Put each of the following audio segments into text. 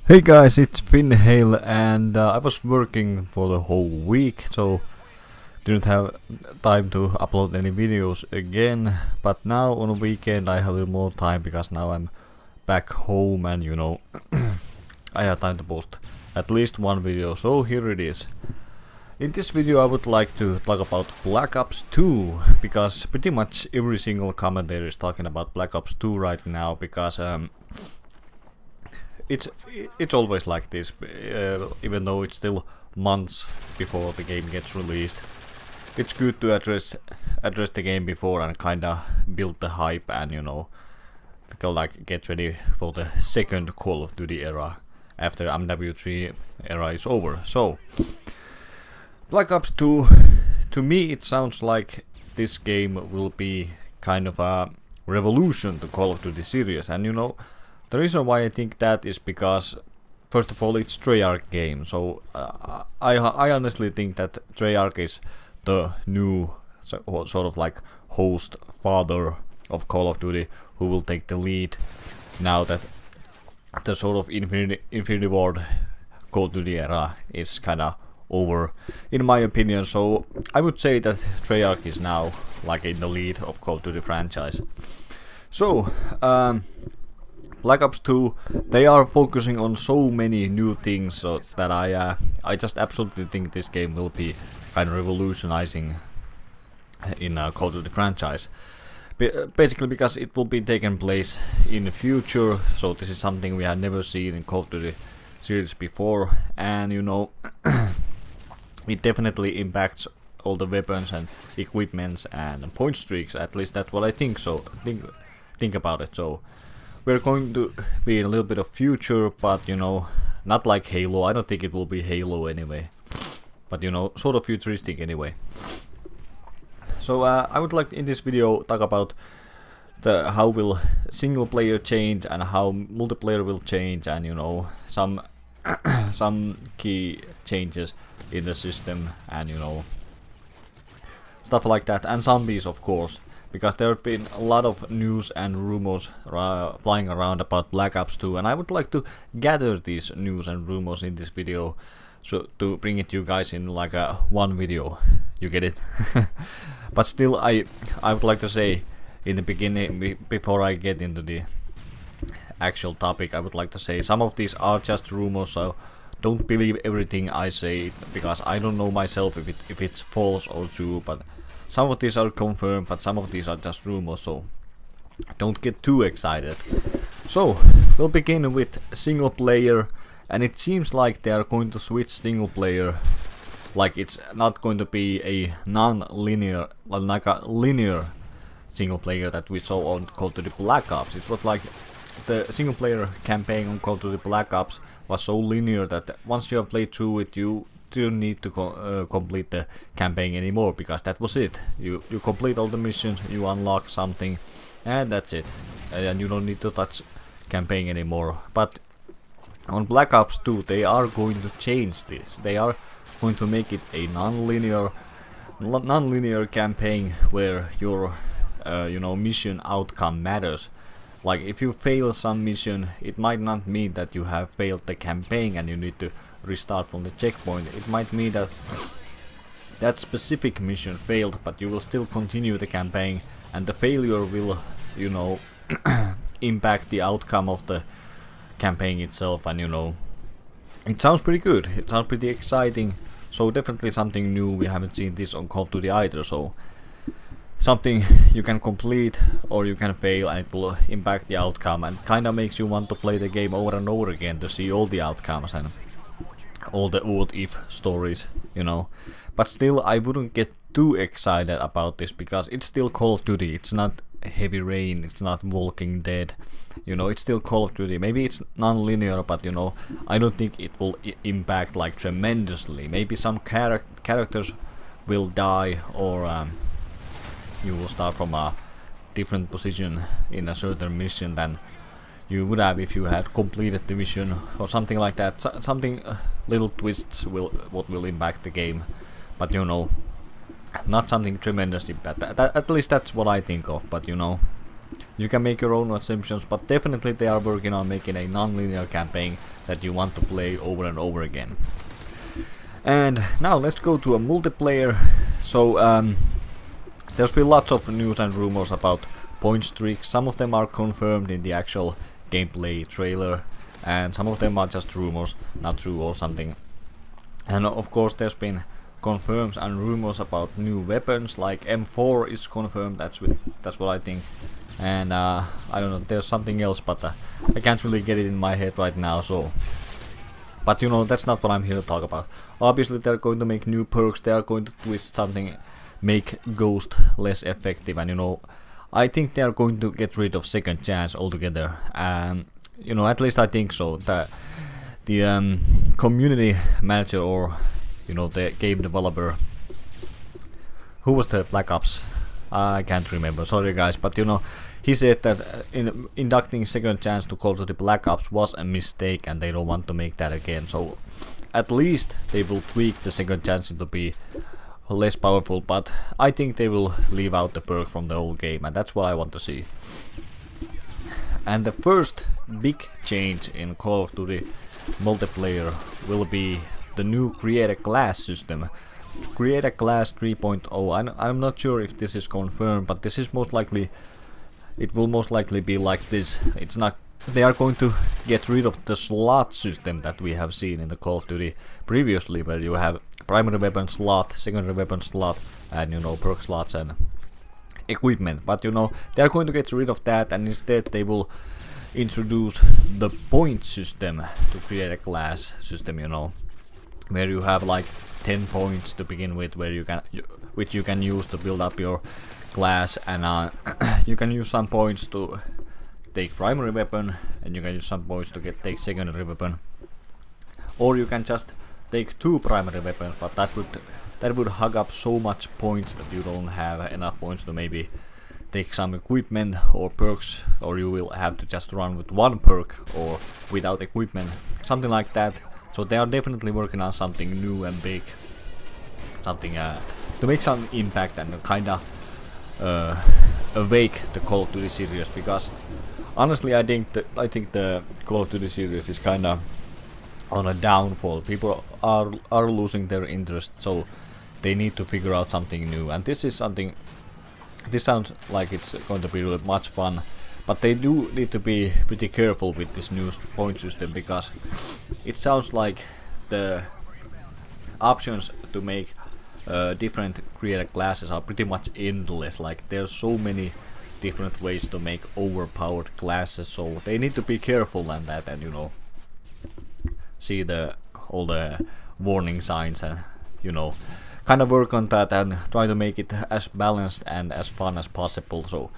Hey guys, it's Finhale and I was working for the whole week, so didn't have time to upload any videos again. But now on the weekend I have a little more time because now I'm back home and I have time to post at least one video, so here it is. In this video I would like to talk about Black Ops 2 because pretty much every single commentator is talking about Black Ops 2 right now because it's always like this, even though it's still months before the game gets released. It's good to address the game before and kinda build the hype and like get ready for the second Call of Duty era after MW3 era is over. So Black Ops 2, to me it sounds like this game will be kind of a revolution to Call of Duty series, and the reason why I think that is because, first of all, it's Treyarch game, so I honestly think that Treyarch is the new sort of like host father of Call of Duty, who will take the lead now that the sort of Infinity Ward Call of Duty era is kinda over, in my opinion. So I would say that Treyarch is now like in the lead of Call of Duty franchise. So Black Ops 2, they are focusing on so many new things, so that I just absolutely think this game will be kind of revolutionizing in Call of Duty franchise. Basically because it will be taking place in the future, so this is something we have never seen in Call of Duty series before, and it definitely impacts all the weapons and equipments and point streaks. At least that's what I think. So think about it. So we're going to be in a little bit of future, but not like Halo. I don't think it will be Halo anyway, but sort of futuristic anyway. So I would like in this video talk about how will single player change and how multiplayer will change, and some key changes in the system, and stuff like that, and zombies of course, because there have been a lot of news and rumors flying around about Black Ops 2, and I would like to gather these news and rumors in this video, so to bring it to you guys in like one video. You get it? But still, I would like to say in the beginning, before I get into the actual topic, I would like to say some of these are just rumors, so don't believe everything I say, because I don't know myself if it's false or true. But some of these are confirmed, but some of these are just rumors, so don't get too excited. So we'll begin with single player, and it seems like they are going to switch single player. Like it's not going to be a non-linear, like a linear single player that we saw on Call of Duty Black Ops. It was like the single player campaign on Call of Duty Black Ops was so linear that once you have played through it, you didn't need to complete the campaign anymore, because that was it. You complete all the missions, you unlock something, and that's it. And you don't need to touch campaign anymore. But on Black Ops 2 they are going to change this. They are going to make it a non-linear campaign where your mission outcome matters. Like if you fail some mission, it might not mean that you have failed the campaign and you need to restart from the checkpoint. It might mean that that specific mission failed, but you will still continue the campaign, and the failure will impact the outcome of the campaign itself. And it sounds pretty good, it sounds pretty exciting, so definitely something new. We haven't seen this on Call of Duty either, so something you can complete or you can fail and it will impact the outcome, and kinda makes you want to play the game over and over again to see all the outcomes and all the what if stories, But still, I wouldn't get too excited about this, because it's still Call of Duty. It's not Heavy Rain, it's not Walking Dead, it's still Call of Duty. Maybe it's non-linear, but I don't think it will impact like tremendously. Maybe some characters will die, or you will start from a different position in a certain mission than you would have if you had completed the mission, or something like that. Something little twists what will impact the game, but not something tremendously bad. At least that's what I think of. But you can make your own assumptions, but definitely they are working on making a non-linear campaign that you want to play over and over again. And now let's go to a multiplayer. So there's been lots of news and rumors about point streaks. Some of them are confirmed in the actual gameplay trailer, and some of them are just rumors, not true or something. And of course there's been confirms and rumors about new weapons, like M4 is confirmed, that's what I think. And I don't know, there's something else, but I can't really get it in my head right now, so. But you know, that's not what I'm here to talk about. Obviously they're going to make new perks, they are going to twist something, make Ghost less effective, and you know, I think they are going to get rid of second chance altogether. You know, at least I think so. The community manager, or you know, the game developer, who was the Black Ops? I can't remember, sorry guys, but you know, he said that inducting second chance to Call of Duty Black Ops was a mistake and they don't want to make that again. So at least they will tweak the second chance to be less powerful, but I think they will leave out the perk from the whole game, and that's what I want to see. And the first big change in Call of Duty multiplayer will be the new Create a Class system. Create a Class 3.0. I'm not sure if this is confirmed, but this is most likely, it will most likely be like this. It's not, they are going to get rid of the slot system that we have seen in the Call of Duty previously, where you have primary weapon slot, secondary weapon slot, and you know, perk slots and equipment. But you know, they are going to get rid of that, and instead they will introduce the point system to Create a Class system, you know, where you have like 10 points to begin with, where you can, which you can use to build up your class, and you can use some points to take primary weapon, and you can use some points to take secondary weapon, or you can just take 2 primary weapons, but that would hog up so much points that you don't have enough points to maybe take some equipment or perks, or you will have to just run with 1 perk or without equipment, something like that. So they are definitely working on something new and big, something to make some impact and kind of awake the Call of Duty series, because honestly I think the Call of Duty series is kind of on a downfall. People are losing their interest, so they need to figure out something new, and this is something. This sounds like it's going to be really much fun, but they do need to be pretty careful with this new point system, because it sounds like the options to make different creator classes are pretty much endless. Like there's so many different ways to make overpowered classes, so they need to be careful on that, and you know, see all the warning signs, and you know, kind of work on that and try to make it as balanced and as fun as possible. So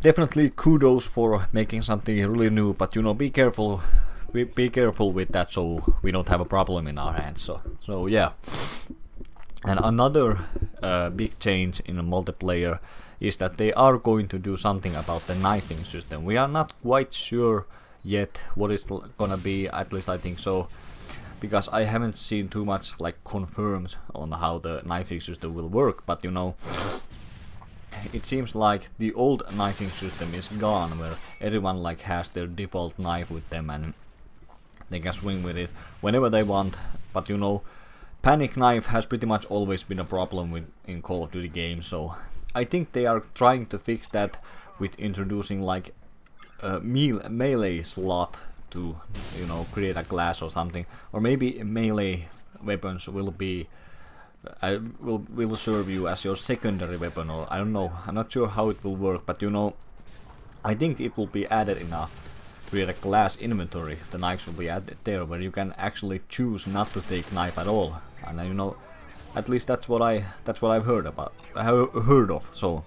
definitely kudos for making something really new, but you know, be careful with that, so we don't have a problem in our hands. So yeah. And another big change in the multiplayer is that they are going to do something about the knifing system. We are not quite sure yet what it's gonna be, at least I think so, because I haven't seen too much like confirms on how the knifing system will work. But you know, it seems like the old knifing system is gone, where everyone like has their default knife with them and they can swing with it whenever they want. But you know, panic knife has pretty much always been a problem in Call of Duty games, so I think they are trying to fix that with introducing like a melee slot to, you know, create a class or something, or maybe melee weapons will be will serve you as your secondary weapon, or I don't know, I'm not sure how it will work, but you know, I think it will be added in a Create a Class inventory. The knives will be added there, where you can actually choose not to take knife at all, and you know, at least that's what I've heard of. So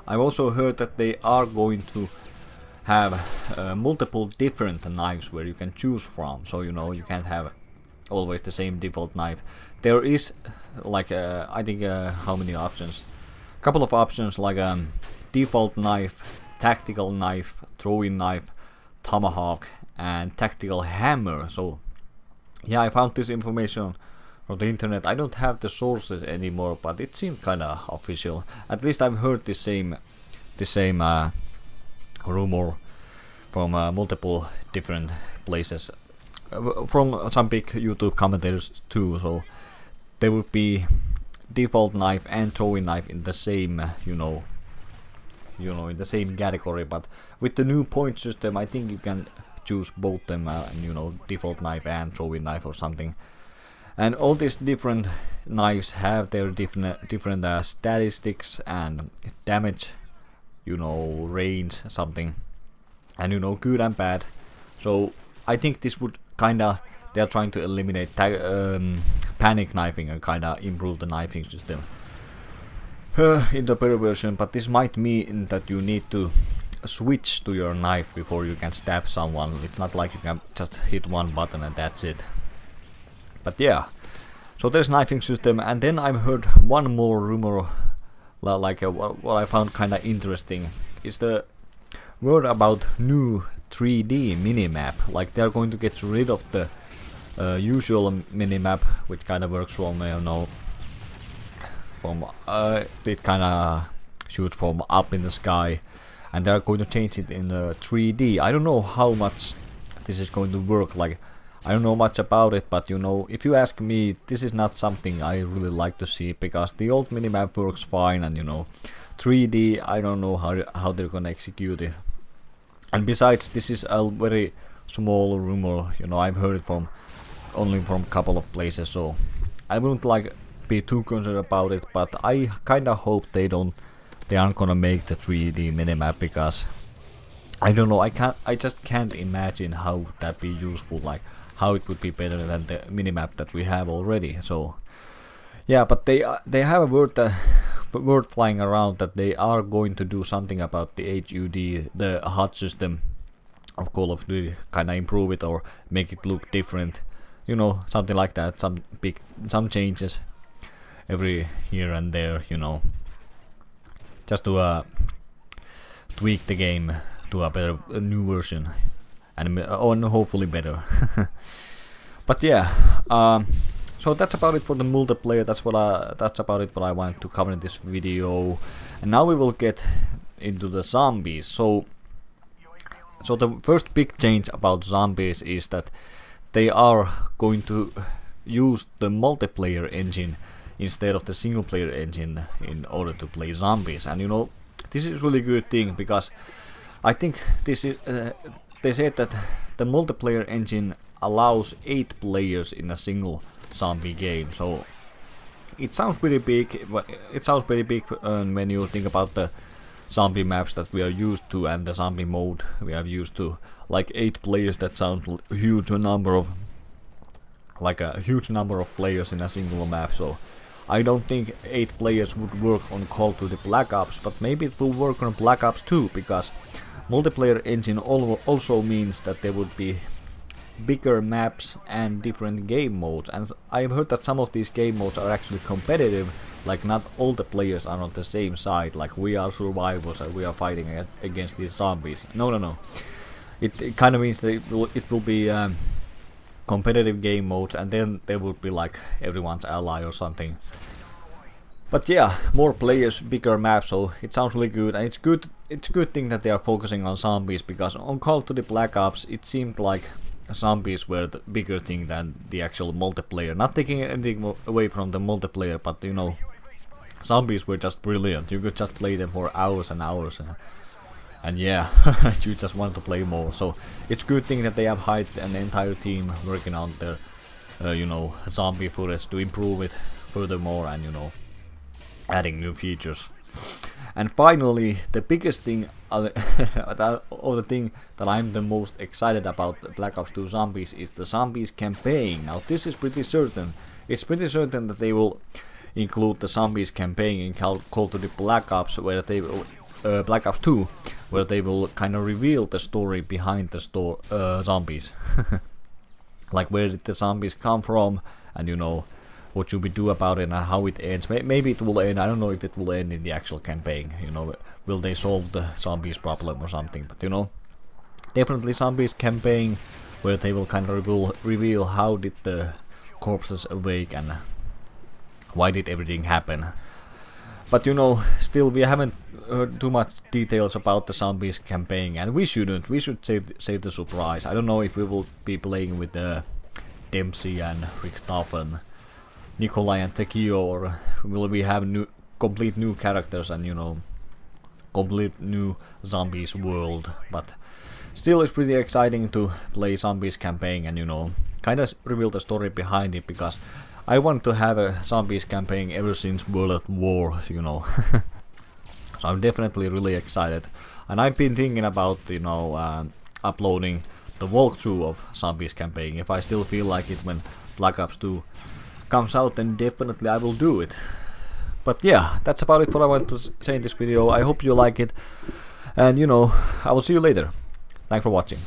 I've also heard that they are going to have multiple different knives where you can choose from, so you know, you can't have always the same default knife. There is like I think how many options? A couple of options, like default knife, tactical knife, throwing knife, tomahawk, and tactical hammer. So yeah, I found this information from the internet. I don't have the sources anymore, but it seemed kinda official. At least I've heard the same rumor from multiple different places, from some big YouTube commentators too. So there would be default knife and throwing knife in the same, in the same category. But with the new point system, I think you can choose both them, default knife and throwing knife or something. And all these different knives have their different statistics and damage, range, something, and good and bad. So I think this would kinda, they are trying to eliminate panic knifing and kinda improve the knifing system in the better version. But this might mean that you need to switch to your knife before you can stab someone. It's not like you can just hit one button and that's it. But yeah, so there's knifing system. And then I've heard one more rumor, like what I found kind of interesting is the word about new 3D minimap. Like they're going to get rid of the usual minimap, which kind of works from it kind of shoots from up in the sky, and they're going to change it in 3D. I don't know how much this is going to work. Like I don't know much about it, but if you ask me, this is not something I really like to see, because the old minimap works fine, and 3D, I don't know how they're gonna execute it. And besides, this is a very small rumor, I've heard it only from a couple of places, so I wouldn't be too concerned about it. But I kinda hope they aren't gonna make the 3D minimap, because I don't know, I just can't imagine how that'd be useful, like how it would be better than the minimap that we have already. So yeah, but they have a word flying around that they are going to do something about the HUD, the HUD system of Call of Duty, kind of improve it or make it look different, something like that. Some changes every here and there, just to tweak the game to a new version, and hopefully better. But yeah, so that's about it for the multiplayer. That's about it what I wanted to cover in this video. And now we will get into the zombies. So the first big change about zombies is that they are going to use the multiplayer engine instead of the single player engine in order to play zombies. And this is really good thing, because I think this is they said that the multiplayer engine allows 8 players in a single zombie game. So it sounds pretty big. It sounds pretty big when you think about the zombie maps that we are used to and the zombie mode we are used to. Like 8 players, that sounds a huge number of players in a single map. So I don't think 8 players would work on Call of Duty Black Ops, but maybe it will work on Black Ops 2, because multiplayer engine also means that there would be bigger maps and different game modes. And I've heard that some of these game modes are actually competitive, like not all the players are on the same side, like we are survivors and we are fighting against these zombies. No. It kind of means that it will be competitive game modes, and then there will be like everyone's ally or something. But yeah, more players, bigger maps, so it sounds really good. And it's a good thing that they are focusing on zombies, because on Call of Duty Black Ops it seemed like zombies were the bigger thing than the actual multiplayer. Not taking anything away from the multiplayer, but zombies were just brilliant. You could just play them for hours and hours, and yeah, you just want to play more. So it's a good thing that they have hired an entire team working on their zombie footage to improve it furthermore, and adding new features. And finally, the biggest thing, or the thing that I'm the most excited about Black Ops 2 Zombies, is the Zombies campaign. Now this is pretty certain. It's pretty certain that they will include the Zombies campaign in Call of Duty Black Ops, where they will Black Ops 2, where they will kind of reveal the story behind the zombies. Like where did the zombies come from, and what should we do about it and how it ends. Maybe it will end, I don't know if it will end in the actual campaign, will they solve the zombies problem or something. But definitely Zombies campaign, where they will kind of reveal how did the corpses awake and why did everything happen. But you know, still we haven't heard too much details about the Zombies campaign, and we shouldn't. We should save the surprise. I don't know if we will be playing with Dempsey and Richthofen, Nikolai and Tekio, or will we have complete new characters and, you know, complete new Zombies world. But still, it's pretty exciting to play Zombies campaign and, you know, kind of reveal the story behind it, because I want to have a Zombies campaign ever since World at War, you know. So I'm definitely really excited, and I've been thinking about, you know, uploading the walkthrough of Zombies campaign. If I still feel like it when Black Ops 2 comes out, then definitely I will do it. But yeah, that's about it what I want to say in this video. I hope you like it, and you know, I will see you later. Thanks for watching.